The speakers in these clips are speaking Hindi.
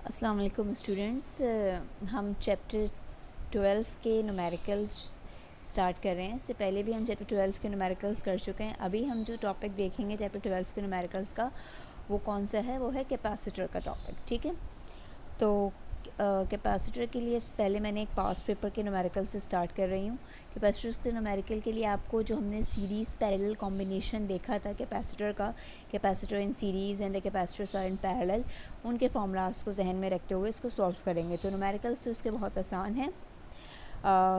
अस्सलाम वालेकुम स्टूडेंट्स। हम चैप्टर 12 के न्यूमेरिकल्स स्टार्ट कर रहे हैं। इससे पहले भी हम चैप्टर 12 के न्यूमेरिकल्स कर चुके हैं। अभी हम जो टॉपिक देखेंगे चैप्टर 12 के न्यूमेरिकल्स का, वो कौन सा है? वो है कैपेसिटर का टॉपिक। ठीक है, तो कैपेसिटर के लिए पहले मैंने एक पास्ट पेपर के न्यूमेरिकल से स्टार्ट कर रही हूँ। कैपेसिटर के न्यूमेरिकल के लिए आपको जो हमने सीरीज़ पैरेलल कॉम्बिनेशन देखा था कैपेसिटर का, capacitor in series and the capacitors are in parallel, उनके फॉर्मूलाज को जहन में रखते हुए इसको सॉल्व करेंगे। तो न्यूमेरिकल्स तो इसके बहुत आसान है।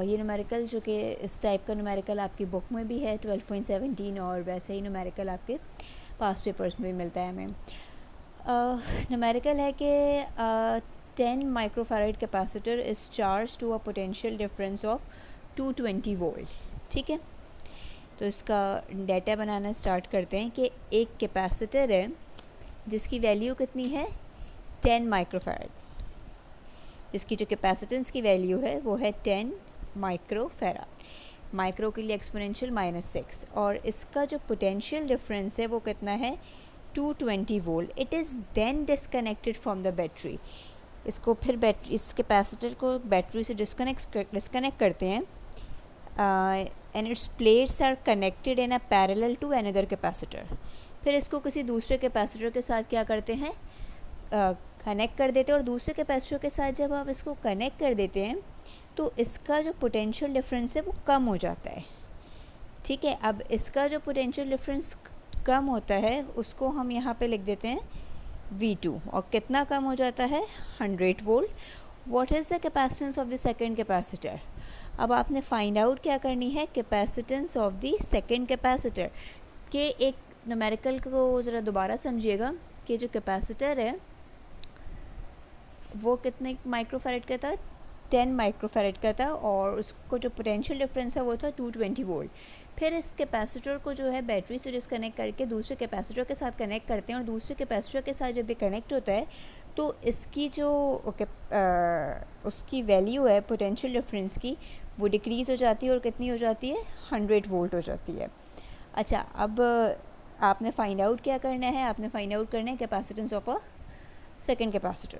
ये न्यूमेरिकल जो कि इस टाइप का न्यूमेरिकल आपकी बुक में भी है 12.17, और वैसे ही न्यूमेरिकल आपके पास्ट पेपर्स में भी मिलता है हमें। न्यूमेरिकल है कि 10 microfarad capacitor is charge to a potential difference of 220 volt. ठीक है, तो इसका डाटा बनाना स्टार्ट करते हैं कि एक कैपेसिटर है जिसकी वैल्यू कितनी है 10 माइक्रोफैराड, जिसकी जो कैपेसिटेंस की वैल्यू है वो है 10 माइक्रोफैराड। माइक्रो के लिए एक्सपोनेंशियल -6, और इसका जो पोटेंशियल डिफरेंस है वो कितना है 220 volt. It is then disconnected from the battery. इसको फिर बैटरी, इस कैपेसिटर को बैटरी से डिस्कनेक्ट करते हैं and its plates are connected in a parallel to another capacitor. फिर इसको किसी दूसरे कैपेसिटर के साथ क्या करते हैं, कनेक्ट कर देते हैं, और दूसरे कैपेसिटर के साथ जब आप इसको कनेक्ट कर देते हैं तो इसका जो पोटेंशियल डिफरेंस है वो कम हो जाता है। ठीक है, अब इसका जो पोटेंशियल डिफरेंस कम होता है उसको हम यहाँ पे लिख देते हैं V2, और कितना कम हो जाता है 100 volt. What is the capacitance of the second capacitor? अब आपने फाइंड आउट क्या करनी है, capacitance of the second capacitor के एक न्यूमेरिकल को ज़रा दोबारा समझिएगा कि जो कैपेसिटर है वो कितने माइक्रोफैराड का था, 10 माइक्रोफैराड का था, और उसको जो पोटेंशियल डिफरेंस है वो था 220 वोल्ट। फिर इस कैपेसिटर को जो है बैटरी से डिस्कनेक्ट करके दूसरे कैपेसिटर के साथ कनेक्ट करते हैं, और दूसरे कैपेसिटर के साथ जब ये कनेक्ट होता है तो इसकी जो उसकी वैल्यू है पोटेंशियल डिफरेंस की, वो डिक्रीज़ हो जाती है, और कितनी हो जाती है 100 वोल्ट हो जाती है। अच्छा, अब आपने फाइंड आउट क्या करना है, आपने फाइंड आउट करना है capacitance of a second capacitor.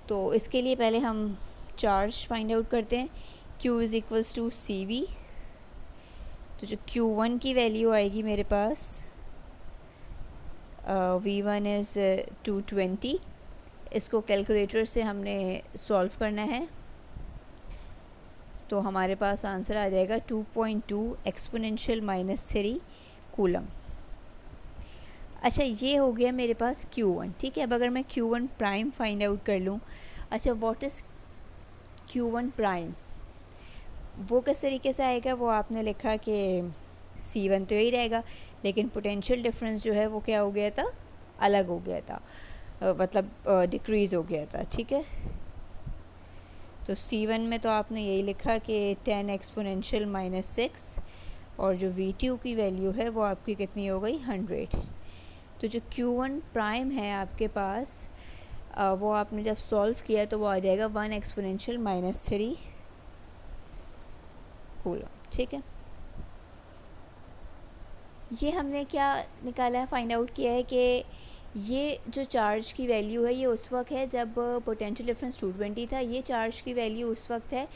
तो इसके लिए पहले हम चार्ज फाइंड आउट करते हैं। Q is equals to CV। तो जो Q1 की वैल्यू आएगी मेरे पास, V1 इज़ 220। इसको कैलकुलेटर से हमने सॉल्व करना है, तो हमारे पास आंसर आ जाएगा 2.2 एक्सपोनेंशियल -3 कूलम। अच्छा, ये हो गया मेरे पास Q1। ठीक है, अब अगर मैं Q1 प्राइम फाइंड आउट कर लूँ। अच्छा, व्हाट इज़ Q1 प्राइम? वो किस तरीके से आएगा, वो आपने लिखा कि C1 तो यही रहेगा, लेकिन पोटेंशियल डिफरेंस जो है वो क्या हो गया था, अलग हो गया था, मतलब डिक्रीज़ हो गया था। ठीक है, तो C1 में तो आपने यही लिखा कि 10 एक्सपोनेंशियल -6, और जो V2 की वैल्यू है वो आपकी कितनी हो गई 100। तो जो Q1 प्राइम है आपके पास, वो आपने जब सॉल्व किया तो वो आ जाएगा 1 एक्सपोनेंशियल -3 कूलम। ठीक है, ये हमने क्या निकाला है, फाइंड आउट किया है कि ये जो चार्ज की वैल्यू है ये उस वक्त है जब पोटेंशियल डिफरेंस 220 था। ये चार्ज की वैल्यू उस वक्त है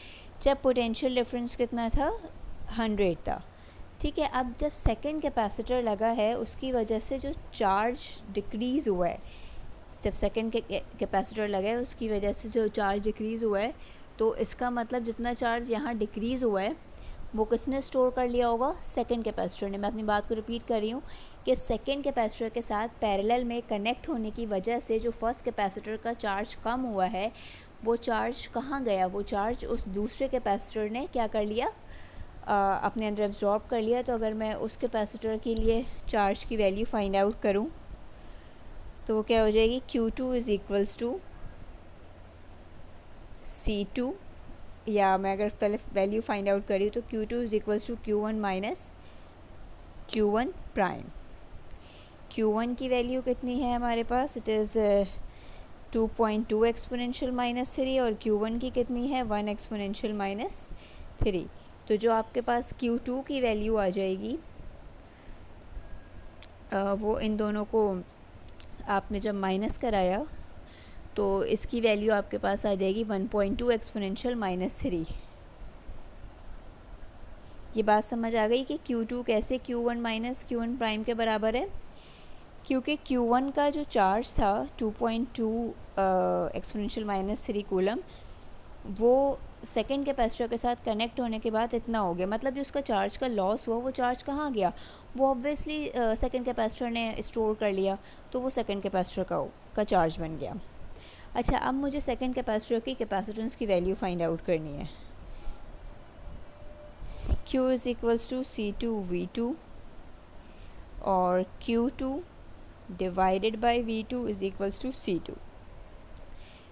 जब पोटेंशियल डिफरेंस कितना था, 100 था। ठीक है, अब जब सेकंड कैपेसिटर लगा है उसकी वजह से जो चार्ज डिक्रीज़ हुआ है, जब सेकंड कैपेसिटर लगा है उसकी वजह से जो चार्ज डिक्रीज़ हुआ है, तो इसका मतलब जितना चार्ज यहाँ डिक्रीज़ हुआ है वो किसने स्टोर कर लिया होगा, सेकंड कैपेसिटर ने। मैं अपनी बात को रिपीट कर रही हूँ कि सेकंड कैपेसिटर के साथ पैरेलल में कनेक्ट होने की वजह से जो फर्स्ट कैपेसिटर का चार्ज कम हुआ है, वो चार्ज कहाँ गया, वो चार्ज उस दूसरे कैपेसिटर ने क्या कर लिया, अपने अंदर एब्जॉर्ब कर लिया। तो अगर मैं उस कैपेसिटर के लिए चार्ज की वैल्यू फाइंड आउट करूँ तो वो क्या हो जाएगी, Q2 is equals to C2, या मैं अगर पहले वैल्यू फाइंड आउट करी तो Q2 is equals to Q1 minus Q1 prime. Q1 की वैल्यू कितनी है हमारे पास, इट इज़ 2.2 एक्सपोनेंशियल -3, और Q1 की कितनी है 1 एक्सपोनेंशियल -3। तो जो आपके पास Q2 की वैल्यू आ जाएगी, वो इन दोनों को आपने जब माइनस कराया तो इसकी वैल्यू आपके पास आ जाएगी 1.2 एक्सपोनेंशियल -3। ये बात समझ आ गई कि Q2 कैसे Q1 माइनस Q1 प्राइम के बराबर है, क्योंकि Q1 का जो चार्ज था 2.2 एक्सपोनेंशियल -3 कूलम, वो सेकेंड कैपेसिटर के साथ कनेक्ट होने के बाद इतना हो गया। मतलब जो उसका चार्ज का लॉस हुआ वो चार्ज कहाँ गया, वो ऑब्वियसली सेकेंड कैपेसिटर ने स्टोर कर लिया, तो वो सेकेंड कैपेसिटर का चार्ज बन गया। अच्छा, अब मुझे सेकेंड कैपेसिटर की कैपेसिटेंस की वैल्यू फाइंड आउट करनी है। Q is equals to C2V2 और Q2 divided by V2 is equals to C2।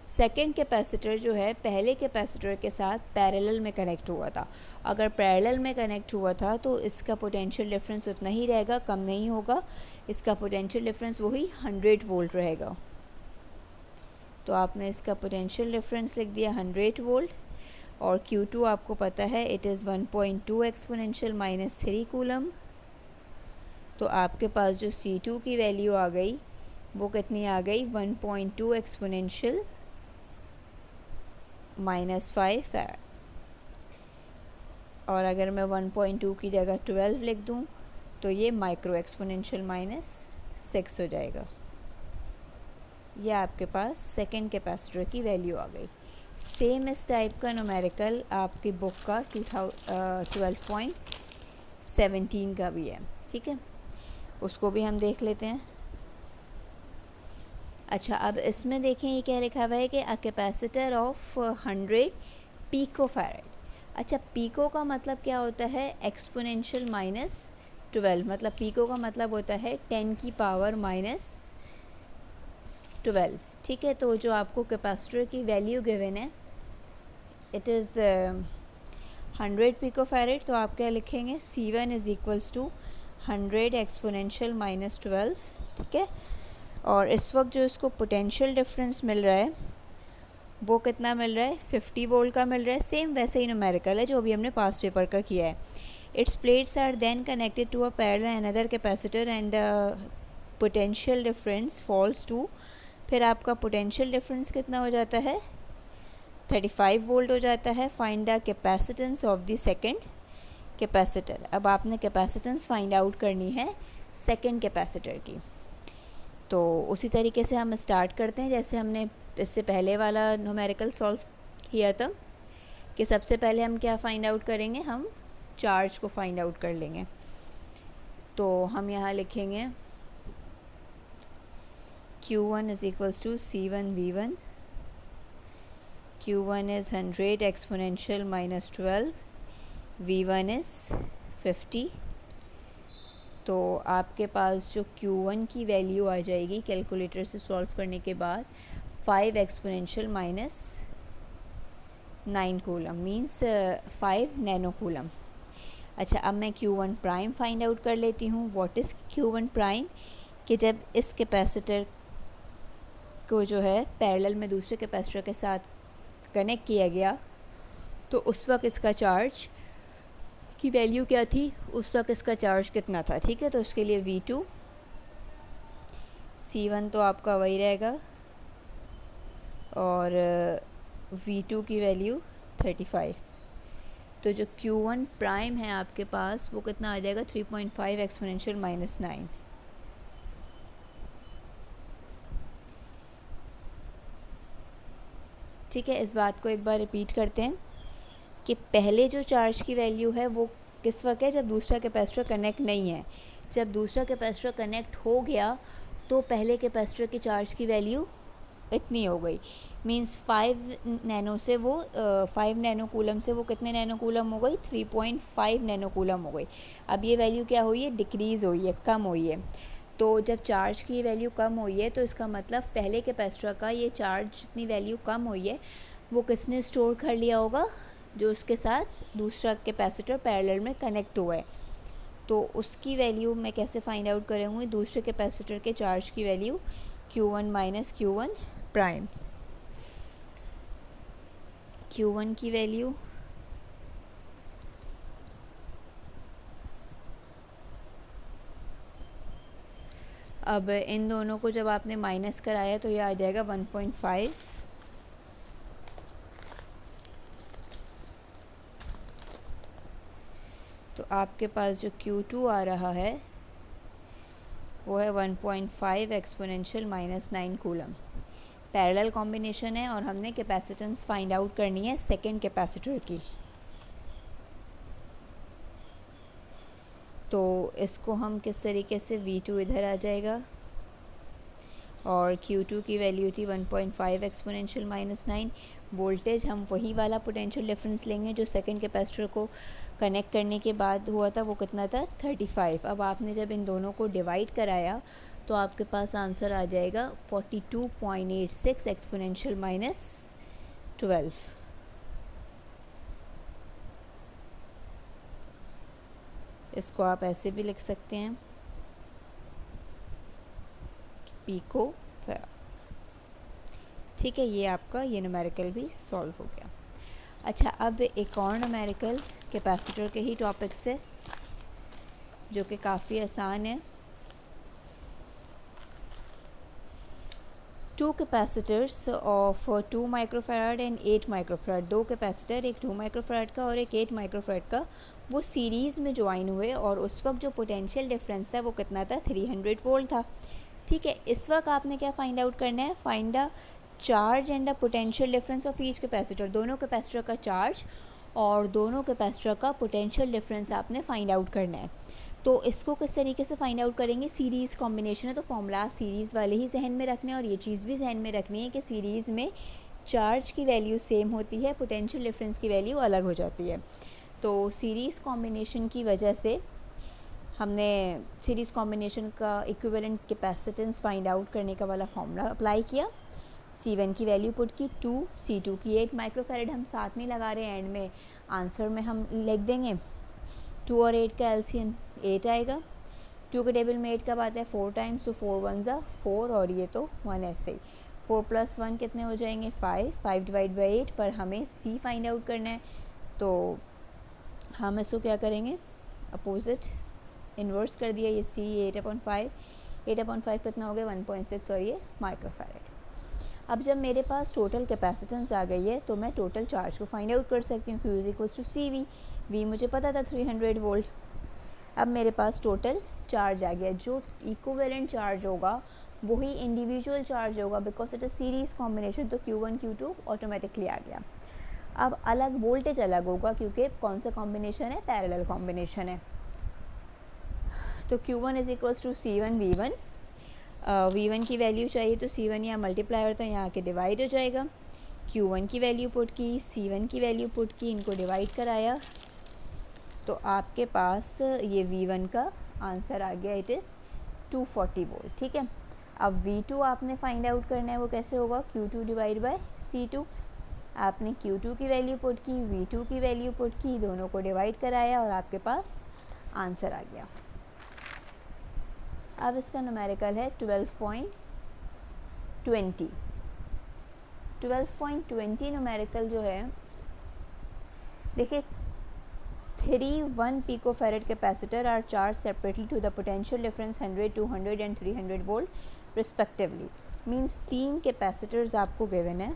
Second capacitor जो है पहले कैपेसिटर के साथ पैरेलल में कनेक्ट हुआ था। अगर पैरेलल में कनेक्ट हुआ था तो इसका पोटेंशियल डिफरेंस उतना ही रहेगा, कम नहीं होगा। इसका पोटेंशियल डिफरेंस वही 100 वोल्ट रहेगा। तो आपने इसका पोटेंशियल डिफरेंस लिख दिया 100 वोल्ट। और Q2 आपको पता है इट इज़ 1.2 एक्सपोनेंशियल -3 कूलम। तो आपके पास जो C2 की वैल्यू आ गई वो कितनी आ गई, 1.2 एक्सपोनेंशियल -5 फैराड। और अगर मैं 1.2 की जगह 12 लिख दूं तो ये माइक्रो एक्सपोनेंशियल -6 हो जाएगा। ये आपके पास सेकेंड कैपेसिटर की वैल्यू आ गई। सेम इस टाइप का न्यूमेरिकल आपकी बुक का 12.17 का भी है, ठीक है, उसको भी हम देख लेते हैं। अच्छा, अब इसमें देखें ये क्या लिखा हुआ है कि a capacitor of 100 pico farad. अच्छा, पीको का मतलब क्या होता है, एक्सपोनेंशियल -12, मतलब पीको का मतलब होता है 10 की पावर -12, ठीक है। तो जो आपको कैपेसिटर की वैल्यू गिवन है इट इज़ 100 पीको फैराड, तो आप क्या लिखेंगे, C1 is equals to 100 exponential -12, ठीक है। और इस वक्त जो इसको पोटेंशियल डिफरेंस मिल रहा है वो कितना मिल रहा है, 50 वोल्ट का मिल रहा है। सेम वैसे ही न्यूमेरिकल है जो अभी हमने पास्ट पेपर का किया है। Its plates are then connected to a parallel another capacitor and potential difference falls to, फिर आपका पोटेंशियल डिफरेंस कितना हो जाता है, 35 वोल्ट हो जाता है। Find the capacitance of the second capacitor. अब आपने कैपेसिटेंस फाइंड आउट करनी है सेकेंड कैपेसिटर की। तो उसी तरीके से हम स्टार्ट करते हैं जैसे हमने इससे पहले वाला न्यूमेरिकल सॉल्व किया था, कि सबसे पहले हम क्या फ़ाइंड आउट करेंगे, हम चार्ज को फाइंड आउट कर लेंगे। तो हम यहाँ लिखेंगे Q1 is equals to C1V1, Q1 is 100 exponential -12, V1 is 50। तो आपके पास जो Q1 की वैल्यू आ जाएगी कैलकुलेटर से सॉल्व करने के बाद 5 exponential -9 coulomb, means 5 nano coulomb. अच्छा, अब मैं Q1 प्राइम फाइंड आउट कर लेती हूँ। व्हाट इज़ Q1 प्राइम, कि जब इस कैपेसिटर को जो है पैरेलल में दूसरे कैपेसिटर के साथ कनेक्ट किया गया तो उस वक्त इसका चार्ज की वैल्यू क्या थी, उस वक्त इसका चार्ज कितना था, ठीक है। तो उसके लिए V2, C1 तो आपका वही रहेगा और V2 की वैल्यू 35। तो जो Q1 प्राइम है आपके पास वो कितना आ जाएगा, 3.5 एक्सपोनेंशियल -9। ठीक है, इस बात को एक बार रिपीट करते हैं कि पहले जो चार्ज की वैल्यू है वो किस वक्त है, जब दूसरा कैपेसिटर कनेक्ट नहीं है। जब दूसरा कैपेसिटर कनेक्ट हो गया तो पहले कैपेसिटर के चार्ज की वैल्यू इतनी हो गई, मींस 5 नैनो से वो 5 नैनो कूलम से वो कितने नैनो कूलम हो गई, 3.5 नैनो कूलम हो गई। अब ये वैल्यू क्या हुई है, डिक्रीज़ हुई है, कम हुई है। तो जब चार्ज की वैल्यू कम हुई है तो इसका मतलब पहले कैपेसिटर का ये चार्ज जितनी वैल्यू कम हुई है वो किसने स्टोर कर लिया होगा, जो उसके साथ दूसरा कैपेसिटर पैरेलल में कनेक्ट हुआ है। तो उसकी वैल्यू मैं कैसे फाइंड आउट करूँगी, दूसरे कैपेसिटर के चार्ज की value Q1 minus Q1 prime. Q1 की वैल्यू अब इन दोनों को जब आपने माइनस कराया तो ये आ जाएगा 1.5, तो आपके पास जो Q2 आ रहा है वो है 1.5 एक्सपोनेंशियल -9 कूलम। पैरेलल कॉम्बिनेशन है और हमने कैपेसिटेंस फाइंड आउट करनी है सेकेंड कैपेसिटर की। तो इसको हम किस तरीके से V2 इधर आ जाएगा और Q2 की वैल्यू थी 1.5 एक्सपोनेंशियल -9। वोल्टेज हम वही वाला पोटेंशियल डिफरेंस लेंगे जो सेकंड कैपेसिटर को कनेक्ट करने के बाद हुआ था, वो कितना था 35। अब आपने जब इन दोनों को डिवाइड कराया तो आपके पास आंसर आ जाएगा 42.86 एक्सपोनेंशियल -12। इसको आप ऐसे भी लिख सकते हैं पिको फैराड। ठीक है, ये आपका ये न्यूमेरिकल भी सॉल्व हो गया। अच्छा, अब एक और न्यूमेरिकल कैपेसिटर के ही टॉपिक से जो कि काफ़ी आसान है। 2 capacitors of 2 microfarad and 8 microfarad, 2 capacitor, एक 2 माइक्रोफैराड का और एक 8 माइक्रोफैराड का, वो सीरीज़ में ज्वाइन हुए और उस वक्त जो पोटेंशियल डिफरेंस है वो कितना था 300 वोल्ट था। ठीक है, इस वक्त आपने क्या फाइंड आउट करना है, find the charge and the potential difference of each capacitor. दोनों कैपेसिटर का चार्ज और दोनों कैपेसिटर का पोटेंशियल डिफरेंस आपने फाइंड आउट करना है। तो इसको किस तरीके से फाइंड आउट करेंगे, सीरीज़ कॉम्बिनेशन है तो फॉर्मूला सीरीज़ वाले ही जहन में रखने और ये चीज़ भी जहन में रखनी है कि सीरीज़ में चार्ज की वैल्यू सेम होती है, पोटेंशियल डिफरेंस की वैल्यू अलग हो जाती है। तो सीरीज़ कॉम्बिनेशन की वजह से हमने सीरीज़ कॉम्बिनेशन का इक्विवेलेंट कैपेसिटेंस फाइंड आउट करने का वाला फॉर्मूला अप्लाई किया। C1 की वैल्यू पुट की 2, C2 की 8 माइक्रोफैराड हम साथ में लगा रहे हैं, एंड में आंसर में हम लिख देंगे 2 और 8 का एलसीएम 8 आएगा। 2 के टेबल में 8 कब आता है 4 टाइम्स, तो 4 1 ज़ा 4 और ये तो 1 ऐसे ही। 4 + 1 कितने हो जाएंगे 5, 5 डिवाइड बाई 8, पर हमें C फाइंड आउट करना है तो हम इसको क्या करेंगे, अपोजिट इन्वर्स कर दिया, ये C 8/5, 8/5 कितना हो गया 1.6 और ये माइक्रोफैराड। अब जब मेरे पास टोटल कैपेसिटेंस आ गई है तो मैं टोटल चार्ज को फाइंड आउट कर सकती हूँ, Q = CV। V मुझे पता था 300 वोल्ट। अब मेरे पास टोटल चार्ज आ गया, जो इक्विवेलेंट चार्ज होगा वही इंडिविजुअल चार्ज होगा, because it is series combination, तो Q1 Q2 ऑटोमेटिकली आ गया। अब अलग वोल्टेज अलग होगा क्योंकि कौन सा कॉम्बिनेशन है, पैरेलल कॉम्बिनेशन है। तो Q1 = C1 V1। V1 की वैल्यू चाहिए तो C1 यहाँ मल्टीप्लाई होता है, यहाँ के डिवाइड हो जाएगा। Q1 की वैल्यू पुट की, C1 की वैल्यू पुट की, इनको डिवाइड कराया तो आपके पास ये V1 का आंसर आ गया, इट इज़ 240 वोल्ट। ठीक है, अब V2 आपने फाइंड आउट करना है, वो कैसे होगा, Q2 डिवाइड बाय C2। आपने Q2 की वैल्यू पुट की, V2 की वैल्यू पुट की, दोनों को डिवाइड कराया और आपके पास आंसर आ गया। अब इसका न्यूमेरिकल है 12.20। 12.20 न्यूमेरिकल जो है, देखिए 1 picofarad capacitor are charge separately to the potential difference 100, 200 and 300 volt respectively. Means 3 capacitors आपको गिवन है,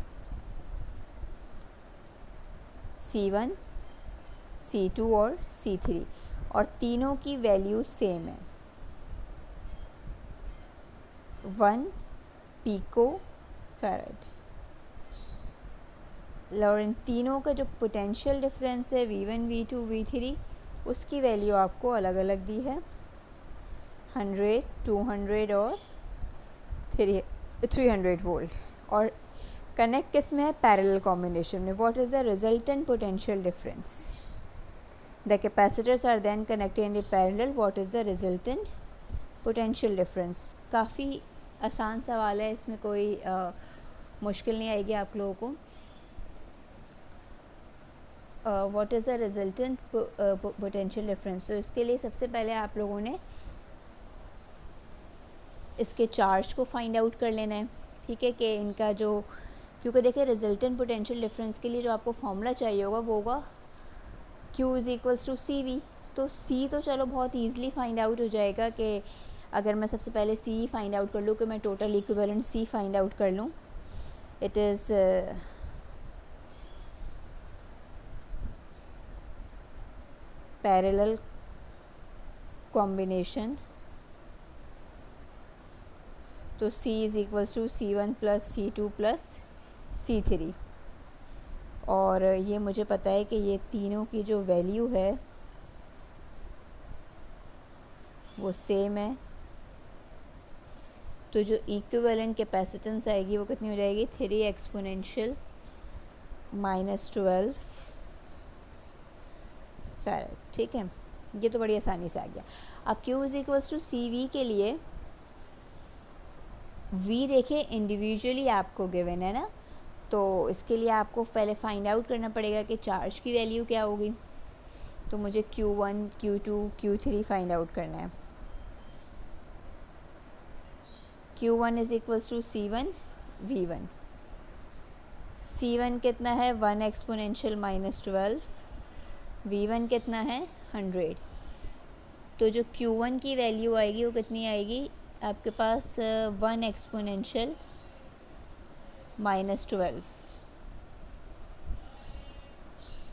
C1, C2 और C3, और तीनों की वैल्यू सेम है 1 पिकोफैरेड। और इन तीनों का जो पोटेंशियल डिफरेंस है V1, V2, V3, उसकी वैल्यू आपको अलग अलग दी है 100, 200 और 300 वोल्ट। और कनेक्ट किस में है, पैरेलल कॉम्बिनेशन में। What is the resultant potential difference, the capacitors are then connected in the parallel, what is the resultant potential difference. काफ़ी आसान सवाल है, इसमें कोई मुश्किल नहीं आएगी आप लोगों को। What is the resultant potential difference, तो इसके लिए सबसे पहले आप लोगों ने इसके चार्ज को फाइंड आउट कर लेना है। ठीक है, कि इनका जो, क्योंकि देखिए रिजल्टेंट पोटेंशियल डिफरेंस के लिए जो आपको फॉर्मूला चाहिए होगा वो होगा Q = CV। तो C तो चलो बहुत ईजिली फाइंड आउट हो जाएगा कि अगर मैं सबसे पहले C फाइंड आउट कर लूँ कि मैं total equivalent C find out कर लूँ, इट इज़ पैरेलल कॉम्बिनेशन, तो C is equals to C1 plus C2 plus C3, और ये मुझे पता है कि ये तीनों की जो वैल्यू है वो सेम है, तो जो इक्विवेलेंट कैपेसिटेंस आएगी वो कितनी हो जाएगी, 3 एक्सपोनेंशियल -12 फैराड। ठीक है, ये तो बड़ी आसानी से आ गया। अब Q is equals to CV के लिए V देखें इंडिविजुअली आपको गिवन है ना, तो इसके लिए आपको पहले फाइंड आउट करना पड़ेगा कि चार्ज की वैल्यू क्या होगी। तो मुझे Q1, Q2, Q3 find out करना है। Q1 is equals to C1 V1। C1 कितना है, 1 एक्सपोनेंशियल -12, V1 कितना है, 100। तो जो Q1 की वैल्यू आएगी वो कितनी आएगी आपके पास, 1 एक्सपोनेंशियल -12।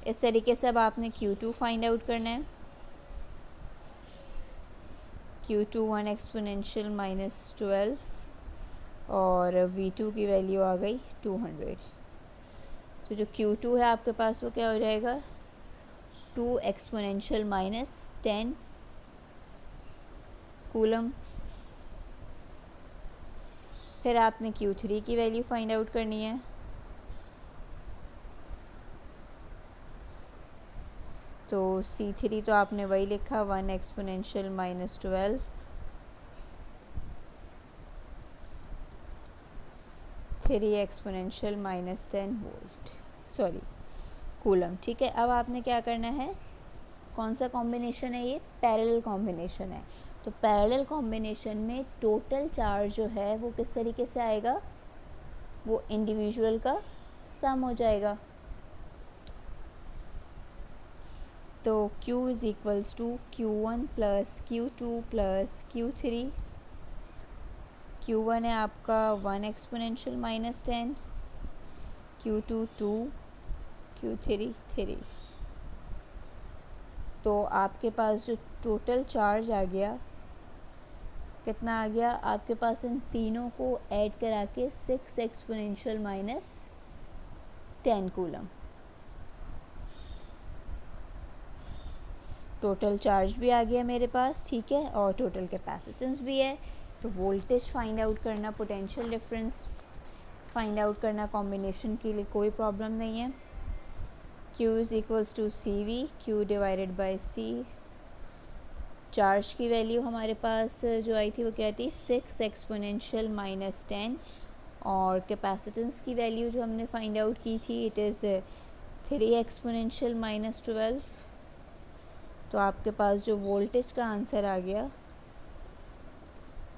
इस तरीके से अब आपने Q2 फाइंड आउट करना है। Q2 1 एक्सपोनेंशियल -12 और V2 की वैल्यू आ गई 200। तो जो Q2 है आपके पास वो क्या हो जाएगा, 2 एक्सपोनेंशियल -10 कूलम। फिर आपने Q3 की वैल्यू फाइंड आउट करनी है। तो C3 तो आपने वही लिखा, 1 exponential -12 3 exponential -10 volt, sorry coulomb. ठीक है, अब आपने क्या करना है, कौन सा कॉम्बिनेशन है ये, पैरेलल कॉम्बिनेशन है। तो पैरेलल कॉम्बिनेशन में टोटल चार्ज जो है वो किस तरीके से आएगा, वो इंडिविजुअल का सम हो जाएगा। तो Q is equals to Q1 plus Q2 plus Q3। Q1 है आपका 1 एक्सपोनेंशियल -10, Q2 2, Q3 3। तो आपके पास जो टोटल चार्ज आ गया कितना आ गया आपके पास, इन तीनों को ऐड करा के 6 एक्सपोनेंशियल -10 कूलम। टोटल चार्ज भी आ गया मेरे पास, ठीक है, और टोटल कैपेसिटेंस भी है। तो वोल्टेज फाइंड आउट करना, पोटेंशियल डिफरेंस फाइंड आउट करना कॉम्बिनेशन के लिए कोई प्रॉब्लम नहीं है। Q is equals to CV, Q divided by C। Charge की वैल्यू हमारे पास जो आई थी वो क्या थी, 6 एक्सपोनेंशियल -10, और कैपेसिटेंस की वैल्यू जो हमने फाइंड आउट की थी इट इज़ 3 एक्सपोनेंशियल -12। तो आपके पास जो वोल्टेज का आंसर आ गया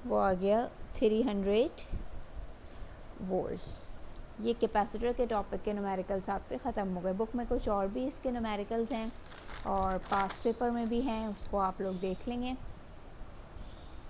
वो आ गया 300 वोल्ट्स। ये कैपेसिटर के टॉपिक के न्यूमेरिकल्स आपके ख़त्म हो गए। बुक में कुछ और भी इसके न्यूमेरिकल्स हैं और पास्ट पेपर में भी हैं, उसको आप लोग देख लेंगे।